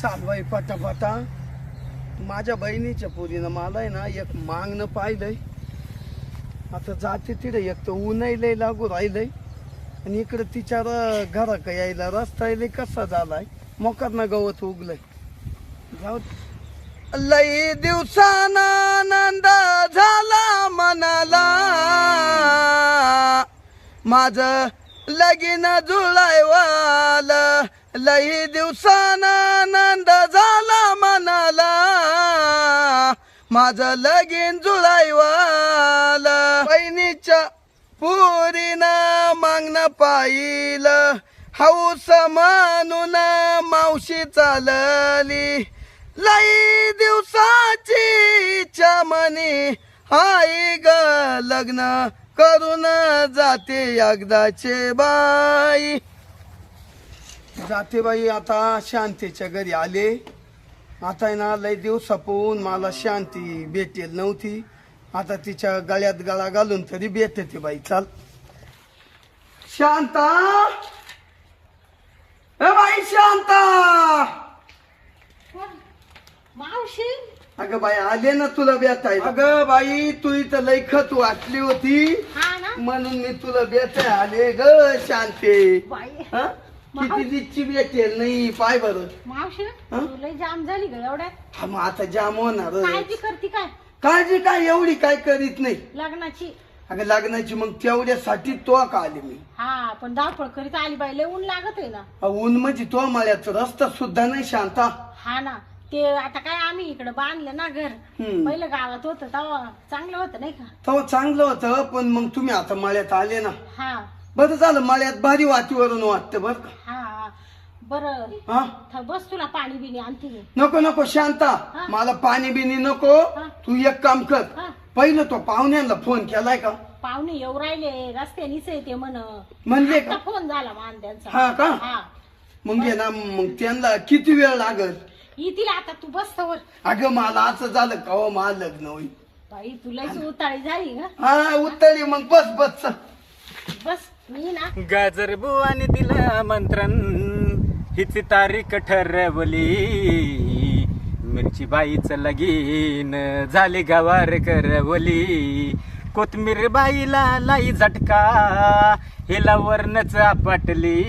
चालवाय पटापटा. माझ्या बहिणीच्या पोरीनं मला आहे ना एक मागणं पाहिलंय. आता जाते तिथे एक तर ऊनही लय लागू राहिलंय आणि इकडं तिच्या घरा का यायला रस्ता लय कसा झालाय. मोकार गवत उगलंय. जाऊ लई दिवसाना आनंद झाला मनाला. माझ लगीन जुळायवाल. लई दिवसाना आनंद झाला मनाला. माझ लगीन जुळायवाल. बहिणीच्या पुरीनं मागणं पाहिलं. हौस म्हणून मावशी चालली. लई दिवसाची इच्छा मनी आई ग लग्न करून जाते एकदाचे बाई. जाते बाई आता शांतीच्या घरी आले. आता आहे ना लई दिवसापून मला शांती भेटेल नव्हती. आता तिच्या गळ्यात गळा घालून तरी भेटते बाई. चाल शांता. ए बाई शांता. मावशी अगं बाई आले ना तुला भेटाय. अगं बाई तू इथं लई खत वाटली होती हा ना म्हणून मी तुला भेटाय आले ग शांते. बाई हा? किती दिवशी भेटेल नाही पाय बरं. मावशी हा? लय जाम झाली ग एवढ्या. हा मग आता जाम होणार. काळजी करते काय काळजी काय एवढी काय करीत नाही. लग्नाची. अगं लग्नाची मग तेवढ्यासाठी तो का आले मी. हा पण धावपळ करीत आली बाई. लय ऊन लागत आहे ना. ऊन म्हणजे तो मळ्याचा रस्ता सुद्धा नाही शांता. हा ना ते आता काय आम्ही इकडे बांधलं ना घर. पहिलं गावात होतं तेव्हा चांगलं होतं नाही का. तेव्हा चांगलं होतं पण मग तुम्ही आता मळ्यात आले ना. हा बरं झालं. मळ्यात भारी वातीवरून वाटतं बरं का. हा बरं हा बस तुला पाणी बिणी आणते मी. नको नको शांता. हा? मला पाणी बिनी नको. हा? तू एक काम कर. हा? पहिलं तो पाहुण्यांना फोन केलाय का. पाहुणे येऊ राहिले रस्त्यानीच येते म्हणले का. फोन झाला मान त्यांचा. हा का. हा मग ये ना मग त्यांना किती वेळ लागल. येतील आता तू बस वर. अगं मला असं झालं का हो मला लग्न होईल. बाई तुलाच उताळी झाली ना. हा उत्तरी मग बस बस. बस मी ना गाजर बुवाने दिलं मंत्रण हिची तारीख ठरवली. मिरची बाईचं लगीन झाले गावार करवली. कोथमीर बाईला लाई झटका हिला वरणच आपटली.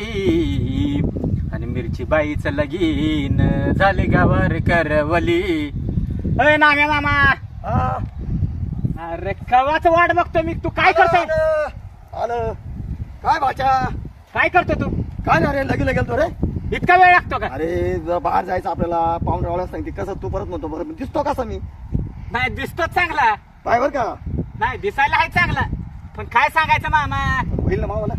आणि मिरची बाईचं लगीन झाले गावार करवली. अय नाम्या मामा. अरे कवाच वाट बघतो मी. तू काय करतोय. आलं काय भाच्या. काय करतो तू. काय ना रे लगेच गेलतो रे. इतका वेळ लागतो का. अरे जर बाहेर जायचं आपल्याला पाहुणे रावळ्या सांगते कसं तू परत म्हणतो बरं दिसतो कसा मी. नाही दिसतोच चांगला. पाय बर का. नाही दिसायला आहे चांगला पण काय सांगायचं मामा. होईल ना मामाला.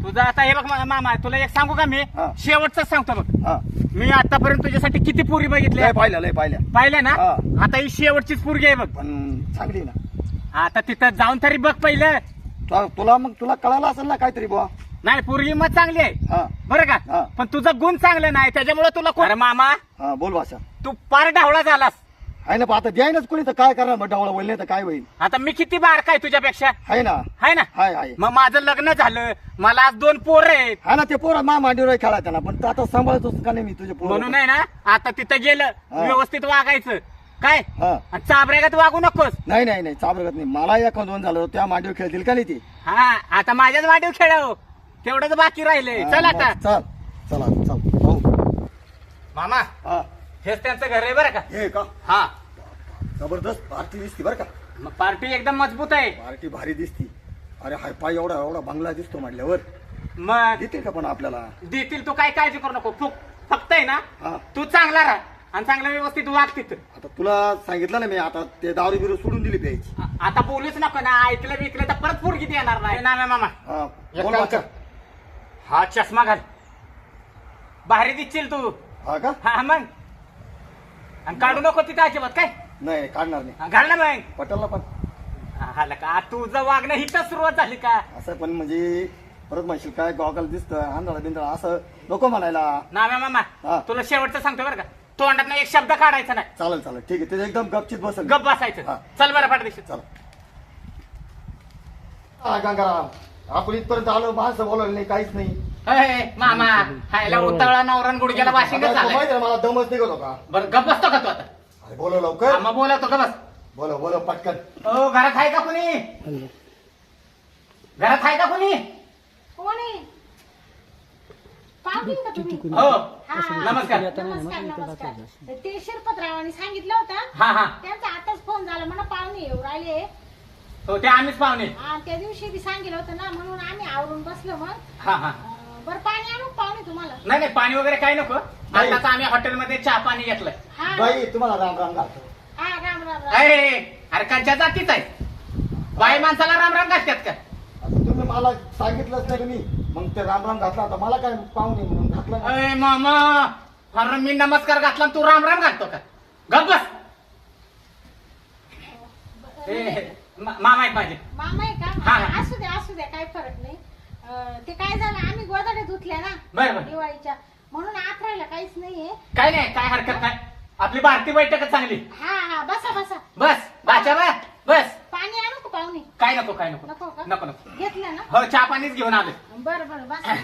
तुझं आता हे बघ मामा तुला एक सांगू का मी. हा. शेवटच सांगतो बघ. हा मी आतापर्यंत तुझ्यासाठी किती पोरी बघितल्या. लय पाहिल्या. पाहिल्या ना. हा. आता ही शेवटचीच पोरगी आहे बघ. पण चांगली ना. आता तिथं जाऊन तरी बघ पहिलं. तुला कळालं असेल ना काहीतरी बुवा. नाही पोरगी मग चांगली आहे हा बरं हा. का. पण तुझं गुण चांगलं नाही त्याच्यामुळे तुला अरे मामा हा बोल भाषा. तू पार ढावळा झालास. आहे ना आता द्यायनच कोणी तर काय करणार मग डावळा बोलले तर काय होईल. आता मी किती बार काय तुझ्यापेक्षा आहे ना. आहे ना. हाय मग माझं लग्न झालं. मला आज 2 पोर आहेत. हा ना ते पोरा मा मांडीवर खेळा त्यांना पण तू आता सांभाळतोस का नाही मी तुझे पोर. म्हणून आहे ना आता तिथं गेलं हा. व्यवस्थित वागायचं काय. हा आणि चाबऱ्यागत वागू नकोस. नाही चाबरगत नाही. मला एक दोन झालं त्या मांडीवर खेळतील का नाही ती. हा आता माझ्याच वाढीव खेळाव तेवढंच बाकी राहिलंय. चल आता चल हो. मामा हा हेच त्यांचं घर आहे बरं का. हे का हा जबरदस्त पार्टी दिसती बरं का. मग पार्टी एकदम मजबूत आहे. पार्टी भारी दिसती. अरे हाय पाय एवढा बंगला दिसतो म्हटल्यावर मग देतील का पण आपल्याला. देतील. तू काय काळजी करू नको. फक्त आहे ना हा तू चांगला राहा आणि चांगला व्यवस्थित वाग तिथं. आता तुला सांगितलं ना मी आता ते दारू बिरू सोडून दिली प्यायची. आता बोलूच नको ना. ऐकलं बिकलं तर परत पोरगी येणार नाही ना मामा. हा एक बोल काम भाषा. कर. हा चष्मा घाल. बाहेर दिसशील तू. हा का हा मग आणि काढू नको तिथं अजिबात काय. नाही काढणार नाही. हा, घाल ना मग. पटलला पण हा का तुझं वागणं ही तर सुरुवात झाली का. असं पण म्हणजे परत म्हणशील काय गॉगल दिसतं आंधळा बिंधळा असं नको म्हणायला. नाम्या मामा हा. तुला शेवटचं सांगतो बरं का. तोंडात एक शब्द काढायचा नाही. चालेल ठीक आहे. ते एकदम गपचित बसल. गप बसायचं. हा. चल बरं पाठ दिवशी. चला. हा गंगाराम आपण इथपर्यंत आलो माणसं बोलवलं नाही काहीच नाही अय, मामा हायला उतावळा नवरण गुडघ्याला वाशिंग आता झालाय. माहिती आहे ना, मला दमच निघतो का बरं गप बसतो का तू आता? अरे बोलव लवकर मग बोलवतो का बस. बोलव बोलव पटकन ओ घरात आहे का कोणी? घरात आहे का कोणी? कोण आहे? पाहुणे का तुम्ही? हो हा, नमस्कार. नमस्कार. ते शिरपतरावांनी सांगितलं होतं हा हा त्यांचा आताच फोन झाला म्हणा पाहुणे येऊ राहिले. हो ते आम्हीच पाहुणे. हा, त्या दिवशी बी सांगितलं होतं ना म्हणून आम्ही आवरून बसलो मग. हा हा बरं पाणी आणू का पाहुणे तुम्हाला? नाही नाही पाणी वगैरे काही नको. नाही. आताच आम्ही हॉटेलमध्ये चहा पाणी घेतलंय. हा बाई तुम्हाला राम राम घालतो हा राम राम राम. अरे अरे कंच्या जातीच आहे. बाई माणसाला राम राम घालतात का? आता तुम्ही मला सांगितलंच नाही तुम्ही मग ते राम राम घातला आता मला काय पाहुणे म्हणून घातलं ना. अरे मामा अरे मी नमस्कार घातला आणि तू राम राम घालतो का? गप बस. मामा आहेत माझे. मामा आहे हा, का? हा. असू द्या काही फरक नाही. ते काय झालं आम्ही गोदाडे धुतल्या ना बरं, बरं. दिवाळीच्या म्हणून आत राहिला काहीच नाहीये. काय नाही काय हरकत नाही. आपली भारतीय बैठकच चांगली. हा हा बसा बसा. बस बाच्या बा बस. पाणी आणू का पाहुणे? काय नको काय नको नको का? नको नको. घेतलं ना? हो चहा पाणीच घेऊन आले. बरं बरं बसा.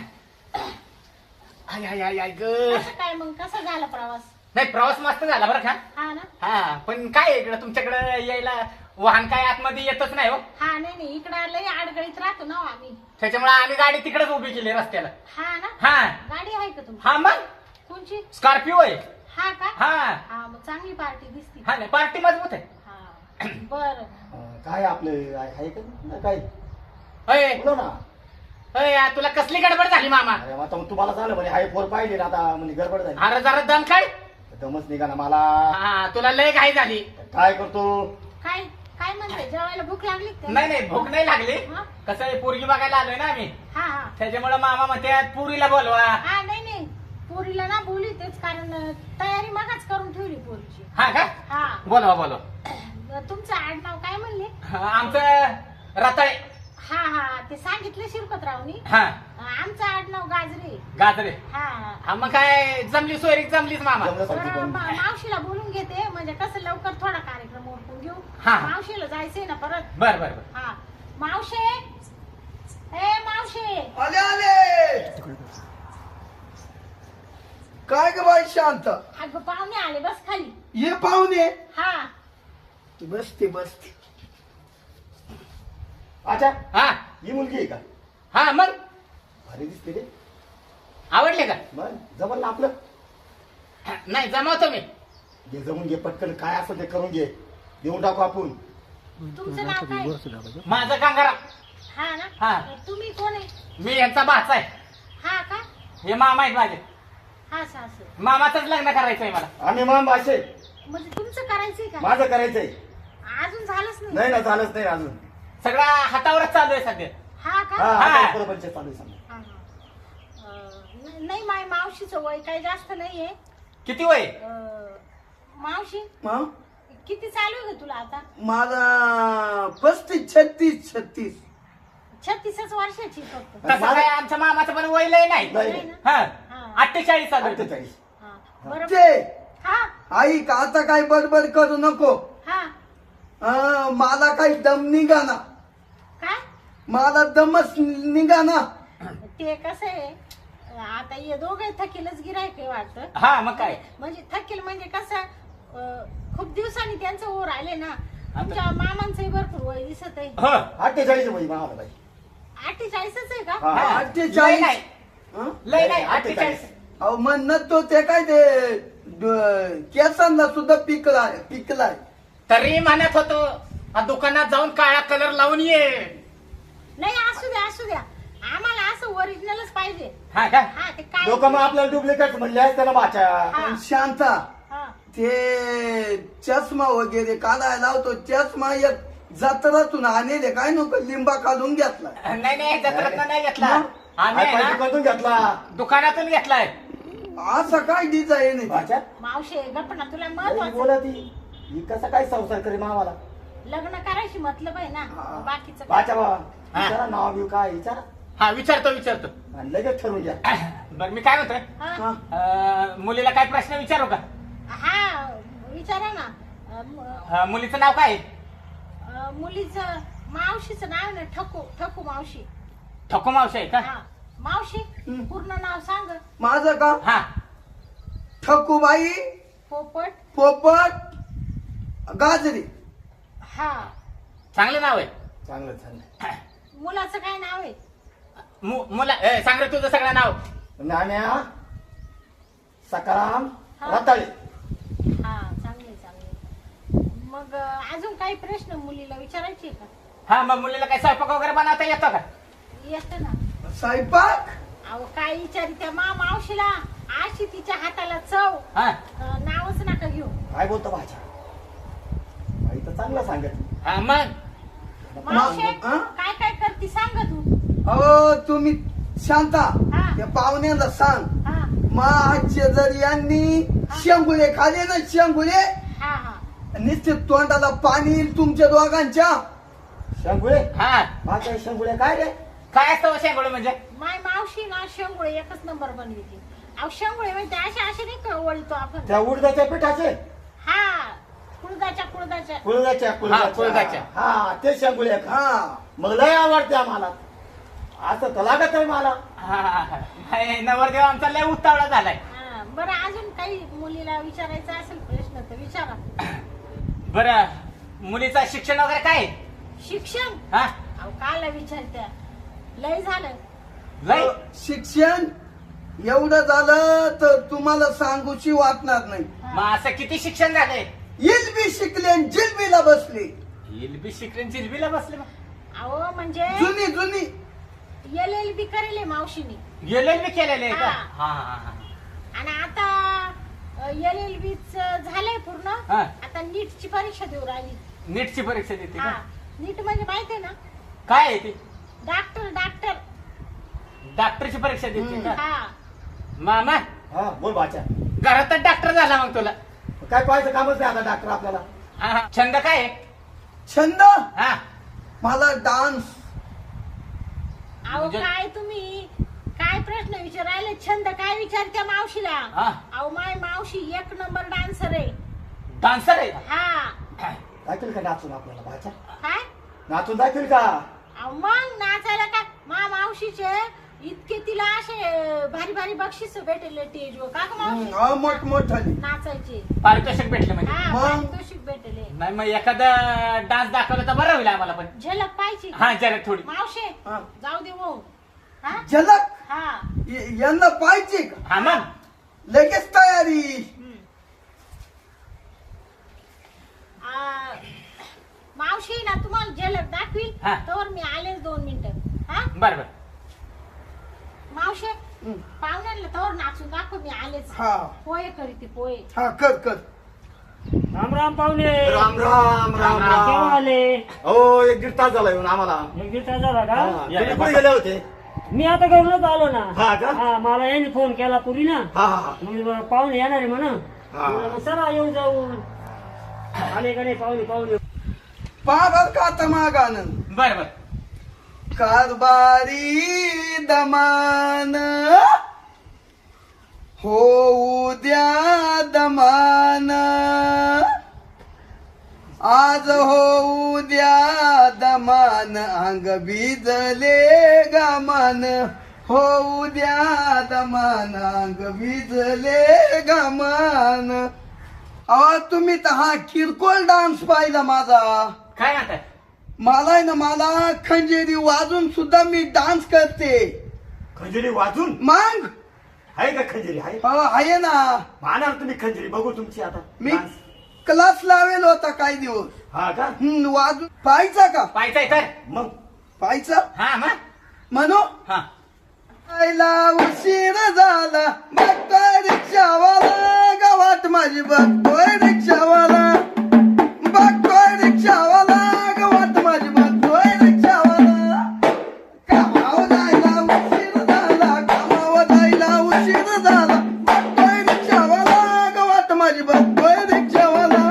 आय आय आय आय ग. कसं काय मग कसा झाला प्रवास? नाही प्रवास मस्त झाला बरं का. हा ना? हा पण काय इकडं तुमच्याकडे यायला वाहन काय आतमध्ये येतच नाही हो. हा नाही इकडं लई अडगळीत राहतो ना हो आम्ही. त्याच्यामुळे आम्ही गाडी तिकडेच उभी केली रस्त्याला. हा ना? हा गाडी आहे का तुमची? हा मग कोणची? स्कॉर्पिओ आहे. हा का? हा हा मग चांगली पार्टी दिसती. हा नाही पार्टी मजबूत आहे. हा बरं. काय आपलं आहे का नाही काय अय, बोलव ना अय, तुला कसली गडबड झाली मामा? अरे आता मग तुम्हाला झालं म्हणे हाय फोर पाहिजे ना आता म्हणजे गडबड झाली अरे जरा दम काढ. दमच निघा ना मला हा तुला लय घाई झाली. काय करतो काय काय म्हणते जेवायला भूक लागली का? नाही नाही भूक नाही लागली. हा? कसं आहे पोरगी बघायला आलोय ना आम्ही. हा हा त्याच्यामुळे मामा म्हणते पुरीला बोलवा. हा नाही पोरीला ना बोली तेच कारण तयारी मगाच करून ठेवली पोरीची. हा का हा बोलवा बोलवा. तुमचं आडनाव काय म्हणले? आमचं रताळे. हा हा ते सांगितले शिरपतरावनी. हा आमचं आडनाव गाजरे. गाजरे. हा हा मग काय जमली सोयरी जमलीच मामा. जमलं सारखी बरं, पण. मावशीला बोलून घेते म्हणजे कसं लवकर थोडा कार्यक्रम ओळखून घेऊ. हा. मावशीला जायचंय ना परत. बर बर बर. हा मावशे ए मावशे आले आले. काय ग बाई शांत? अगं पाहुणे आले बस खाली. ये पाहुणे. हा बसते बसते. अच्छा हा ही मुलगी आहे का हा मग भारी दिसते रे आवडले का? मग जमल ना आपलं नाही जमवतो मी. घे जमून घे पटकन काय असं ते करून घे देऊन टाकू आपण तुमचं नाव काय? माझं कांगारा. हा हा. ना तुम्ही कोण आहे? मी यांचा भाचा आहे. हा का? हे मामा आहेत माझे. हा सासू. मामाचंच लग्न करायचंय मला. आम्ही मग भाषे म्हणजे तुमचं करायचंय का? माझं करायचंय अजून झालंच नाही. नाही ना झालंच नाही अजून सगळा हातावरच चालू आहे सध्या. हा हा का? हा. आता बरोबर चालू आहे समजा. हा, हा. नाही माय मावशीचं वय काही जास्त नाहीये. किती वय? मावशी हा? किती चालू आहे ग तुला आता? मला 35 36 36 वर्षाची फक्त. तसं काय आमच्या मामाचं पण वय लय नाही. नाही. नाही ना? हा हा. 48 चालू आहे. 48 हा. बरं. ते हा ऐक आता काय बडबड करू नको. हा मला काही दम निघा ना. काय? मला दमच निघा ना. ते कसं आहे आता हे दोघे थकीलच गिरायक आहे वाटतं. हा मग काय म्हणजे थकील म्हणजे कसं खूप दिवसांनी त्यांचं ओर आले ना. तुमच्या मामांचंही भरपूर वय दिसत आहे. हो 48 वय मावाला बाई 48च आहे का? हा. हा. 48. लय नाही. हं? लय नाही 48. 48. अहो म्हणत तो ते काय ते केसांना सुद्धा पिकलाय. तरी म्हणत होतो हा दुकानात जाऊन काळा कलर लावून ये. नाही असू द्या आम्हाला असं ओरिजिनलच पाहिजे. हा का हा ते काय लोक मग आपल्याला डुप्लिकेट म्हणले आहेत त्याला बाचा हा. पण शांता हा. ते चष्मा वगैरे काढायला लावतो. चष्मा एक जत्रातून आणले काय नको लिंबा काढून घेतला. नाही नाही जत्रातनं नाही घेतला. मग? आम्ही आहे ना, दुकानातून घेतला दुकानातून घेतलाय. असं काय डिझाईन आहे? बाचा मावशे गप्पा तुला बाई महत्वाचं बोला ती ही कसा काय संसार करे मावाला लग्न करायची मतलब आहे ना. हा. बाकीचं काय? बाचा बाबा हा. विचारा नाव बिव काय विचारा हा विचारतो आणि लगेच ठरवून घ्या बरं मी काय म्हणतोय हा. हा. मुलीला काय प्रश्न विचारू का? हा विचारा ना. मुलीचं नाव काय आहे? मुलीचं मावशीचं नाव ना ठकू मावशी. ठको मावशी आहे का? हा मावशी हं. पूर्ण नाव सांग. माझं का हा ठकूबाई पोपट. पोपट गाजरी. हा चांगलं नाव आहे. चांगलं चांगलं. मुलाचं काय नाव आहे? मुला सांग रे तुझं सगळं नाव. नाण्या सकाराम हा. रताळे. हा चांगले चांगले. मग अजून काही प्रश्न मुलीला विचारायचे का? हा मग मुलीला काय स्वयंपाक वगैरे बनवता येतो का? येतं ना. स्वयंपाक अहो काय विचारी त्या मावशीला अशी तिच्या हाताला चव. हा नावच नका घेऊ. काय बोलतो भाषा बाई तर चांगलं सांगत. हा मग मावशी हा? काय काय करते सांग तू. अहो तुम्ही शांता हा. त्या पाहुण्याला सांग हा माझे जर यांनी शेंगुळे खाले ना शेंगुळे हा हा. निश्चित तोंडाला पाणी येईल तुमच्या दोघांच्या. शंभुळे हा माझ्या शंभुळे काय रे? काय असतं शेंगोळ म्हणजे? माय मावशी ना शेंगुळे एकच नंबर बनविते. अहो शेंगुळे म्हणजे असे नाही का वळतो आपण. त्या उडदाच्या पिठाचे हा कुळदाच्या कुळदाच्या. कुळदाच्या कुळदाच्या. हा ते शंभुळे का? हा मग लय आवडते आम्हाला. असं तर लागत आहे मला. नवरदेव आमचा लय उतावळा झालाय. हा, बरं अजून काही मुलीला विचारायचा असेल प्रश्न तर विचारा. बरं मुलीचं शिक्षण वगैरे काय आहे? शिक्षण हा अहो काला विचारत्या लय झालं. लय शिक्षण एवढं झालं तर तुम्हाला सांगूची वाटणार नाही. मग असं किती शिक्षण झालंय? इलबी शिकले आणि जिलबीला बसले. इलबी शिक्षण जिलबीला बसले मग. अहो म्हणजे जुनी जुनी LLB करेल मावशीनी. गेलेलं बी केलेलं आहे का? हा. हा हा हा आणि आता LLB झालंय पूर्ण. हा. आता नीटची परीक्षा देऊ राहिली. नीटची परीक्षा देते हा का? नीट म्हणजे माहितीये ना काय आहे ती? डॉक्टर. डॉक्टरची परीक्षा देते का? हा मामा हा बोल भाषा. घरातच डॉक्टर झाला मग तुला. काय पाहायचं कामच नाही आता डॉक्टर आपल्याला. हा, हा. छंद काय आहे? छंद हा मला डान्स. अहो म्हणजे- काय तुम्ही काय प्रश्न विचारायले? छंद काय विचारत्या मावशीला? हा. अहो माय मावशी एक नंबर डान्सर आहे. डान्सर आहे. हा दाखील का नाचून आपल्याला भाषा? काय नाचून दाखील का? अहो मग नाचायला काय मा मावशीचे इतके तिला असे भारी भारी बक्षीस भेटले स्टेजवर का ग मावशी? मोठमोठाली नाचायचे. पारितोषिक भेटलं म्हणजे. हा मग? पारितोषिक भेटले. नाही मग एखादा डान्स दाखवला तर बरं होईल आम्हाला पण. झलक पाहिजे. हा जरा थोडी. मावशे हा. जाऊ दे वो. हा झलक हा यांना पाहिजे का? हा मग लगेच तयारी. हम्म. मावशी ना तुम्हाला झलक दाखवील हा. तर मी आलेच 2 मिनिटं. हा बरं बरं. मावशे हम्म. पाहुण्यांना तर नाचून दाखव मी आलेच. हा पोहे करीते पोहे. हा कर कर. राम राम पाहुणे. राम राम राम केव्हा राम. आले? हो 1-1.5 तास झाला येऊन आम्हाला. एक दिवस झाला का? हा, तुम्ही कुठे गेले होते? मी आता घरूनच आलो ना. हा का? हा मला यांनी फोन केला पूर्वी ना. हा हा मग पाहुणे येणार आहे म्हणा. हा. म्हणलं, चला येऊन जाऊन. आले का नाही पाहुणे? पहा बर का आता मागानं बरं बरं. कारभारी दमान हो उद्या दमान आज हो उद्या दमान अंग भिजले गमान हो उद्या दमान अंग भिजले गमान. अहो तुम्ही तर हा किरकोळ डान्स पाहिला माझा. काय म्हणताय? मला आहे ना मला खंजेरी वाजून सुद्धा मी डान्स करते. खंजिरी वाजून मग आहे का? खंजिरी आहे? हो आहे ना. मानार तुम्ही खंजिरी बघू तुमची आता. मी डान्स. क्लास लावेल होता काही दिवस. हा का? वाजून पाहायचा का? पाहायचंय तर. मग पाहायचा हा मग म्हणू. हा आईला उशीर झाला बघतोय रिक्षावाला गावात माझी बघतोय रिक्षावाला बघतोय रिक्षावाला गावात माझी बघतोय रिक्षावाला. कामावर जायला उशीर झाला कामावर जायला उशीर झाला बघतोय रिक्षावाला गावात माझी बघतोय रिक्षावाला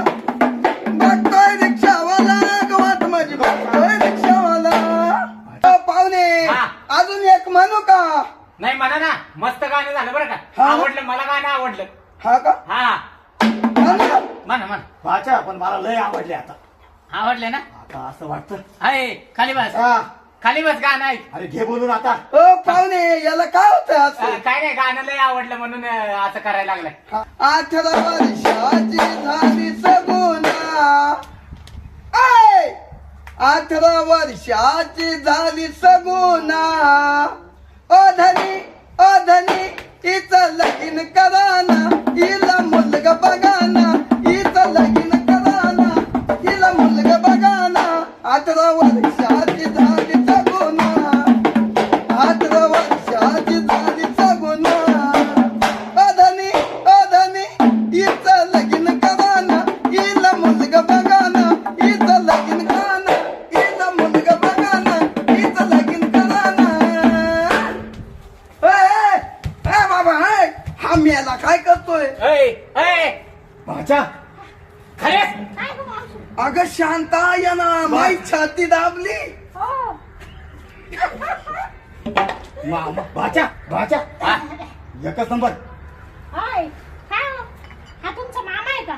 बघतोय रिक्षावाला गावात माझी बघतोय रिक्षावाला. पाहुणे हा. अजून एक म्हणू का? नाही म्हणा ना. मस्त गाणं झालं बरं का. हा. आवडलं मला गाणं आवडलं. हा का? हा म्हणू का? म्हणा म्हणा. भाषा पण मला लय आवडले आता. आवडले ना. आता असं वाटतं आहे खाली बस. हा खाली बस गाणं ऐक अरे घे बोलून आता. ओ पाहुणे याला काय होतं असं काय नाही गाणं लय आवडलं म्हणून असं करायला लागलंय. 18 वर्षाची झाली सगुना 18 वर्षाची झाली सगुना ओ धनी हिचं लगीन कराना हिला मुलगा बघाना हिचं लगीन कराना हिला मुलगा बघाना 18 वर्षाची झाली सगुना 18 वर्षाची झाली सगुना ओ धनी हिचं लगीन कराना हिला मुलगा बघाना हिचं लगीन कराना हिला मुलगा बघाना हिचं लगीन कराना. ए बाबा हा मेला काय करतोय भाच्या खरे काय गं मावशी? अगं शांता या ना माई छाती दाबली. हो. भाच्या भाच्या एकच नंबर. होय. काय हो? हा तुमचा मामा आहे का?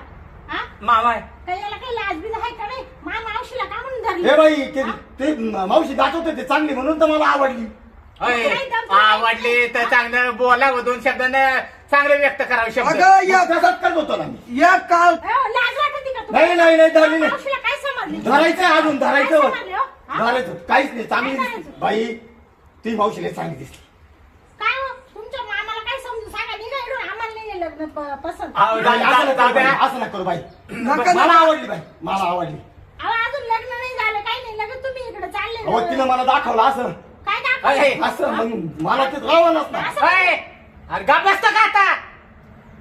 हा? मामा आहे. काय याला काही लाजबीज आहे का नाही? मावशीला का म्हणून धरली? हे बाई ते मावशी दाखवते ते चांगली म्हणून तर मला आवडली. होय. आवडली तर चांगलं बोलावं 2 शब्दानं चांगलं व्यक्त करावं शब्द. अगं या तसाच करत होतो ना मी. या काल हो, लाज वाटते का तुम्हाला? नाही धरली नाही. मावशीला काय समजली? धरायचंय अजून काय धरायचं समजले हो? हा? धरायचं काहीच नाही चांगली काय दिसली. करायचं? बाई ती मावशीला चांगली दिसली. काय हो? तुमच्या मामाला काय समजून सांगा निघा इकडून आम्हाला नाही लग्न पसंत. अहो, बाई, असं जाऊ नका द्या. करू, असं नका करू बाई. नका मला आवडली बाई मला आवडली. अहो, अजून लग्न नाही झालं काही नाही लगेच तुम्ही इकडे चालले अहो तिनं मला दाखवलं असं काय अरे, दाखवलं? असं मग मला ते रावणच ना. असं होय. अरे गप बसतो का आता?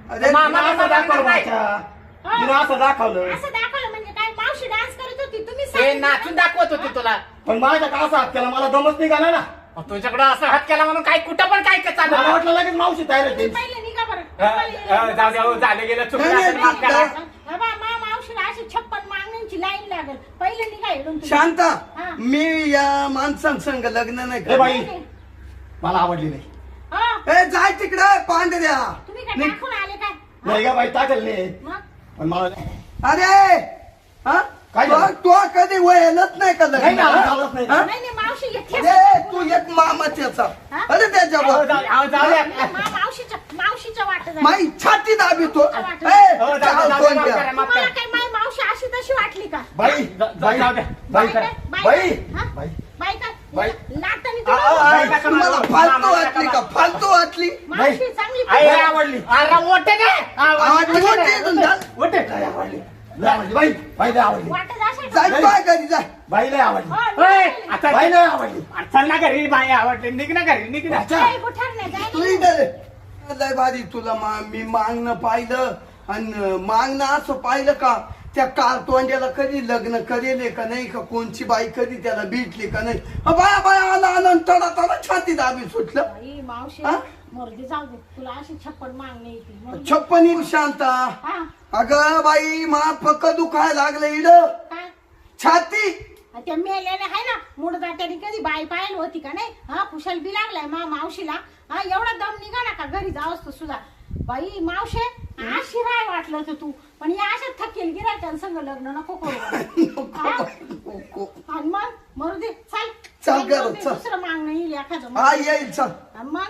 अरे मामा- असं दाखवलं भाच्या. तिनं असं दाखवलं असं दाखवलं म्हणजे काय मावशी डान्स करत होती तुम्ही ते सांगितलं नाचून ना? दाखवत होती तुला. पण माझ्या का असा हात केला मला दमच निघाला ना. तुझ्याकडं असं हात केला म्हणून काय कुठं पण काय चालू मला वाटलं लगेच मावशी तयार तुम्ही होती. पहिले निघा बरं. जाऊ द्या हो, झालं गेलं चुकलं नाही, असेल, माफ नाही, करा. नाही. बाबा मावशीला अशी 56 मागण्यांची लाईन लागेल पहिले निघा इकडून तुम्ही. शांता हा. मी या माणसांसंग लग्न नाही हे करत. बाई मला आवडली नाही. हो, ए जाय तिकडे पांढऱ्या तुम्ही काय निघ. टाकून आले काय? नाही का बाई टाकल नाही मग पण मला अरे हा काय झालं? तो कधी वयलच नाही का नाही लग्न ना हा? झालंच नाही. हा? नाही मावशी एक अरे तू एक मामा त्याचा हा? अरे अहो, त्याच्यावर जाऊ द्या. मावशीच्या वाटत माई छाती दाबी तो हो, जाऊ द्या, माफ करा, माफ तुम्हाला करा. काय माई मावशी अशी तशी वाटली का? बाई बाई जाऊ द्या. बाई काय? बाई हा? बाई बाई काय? बाई. लाटाने अहो, अहो, तुम्हाला- नका तुम्हाला मारू. फालतू मामा, वाटली नका का मारू. फालतू वाटली मावशी चांगली आई, लय आवडली. अरे मोठे काय? आवडली, मोठी. मोठे. लय आवडली लय आवडली बाई बाई लय आवडली वाटत असेल का? जाय काय घरी जाय बाई लय आवडली हो, होय, नाही. आता बाई लय आवडली. चल ना घरी बाई आवडते निघ ना घरी निघ ना. काही बुठार नाही, जाय तू नाही. इकडे लय भारी तुला मी मागणं पाहिलं आणि मागणं असं पाहिलं का त्या तोंड्याला कधी लग्न करेल का नाही का कोणची बाई कधी त्याला भेटली का नाही बाया बाया आला आनंद तडा छाती दाबी सुटलं बाई, मावशी हा? मर्दी जाऊ दे तुला अशी 56 मागणी येते मर्दी. 56 शांता हा अगं बाई मा पक्क दुखायला लागलं इड काय छाती त्या मेल्याने आहे ना मुडदाट्याने कधी बाई पाहिली होती का नाही हा कुशल बी लागलाय मावशीला हा एवढा दम निघा ना का घरी जावस तर सुद्धा बाई मावशे अशी राय वाटलं होतं तू पण या अशा थकेल गिरायच्या संग लग्न नको करू हा? आणि मग मरू दे चल चल घरात, जाऊ दे, चल. दुसरं मागणं येईल एखादं हा येईल चल आणि मग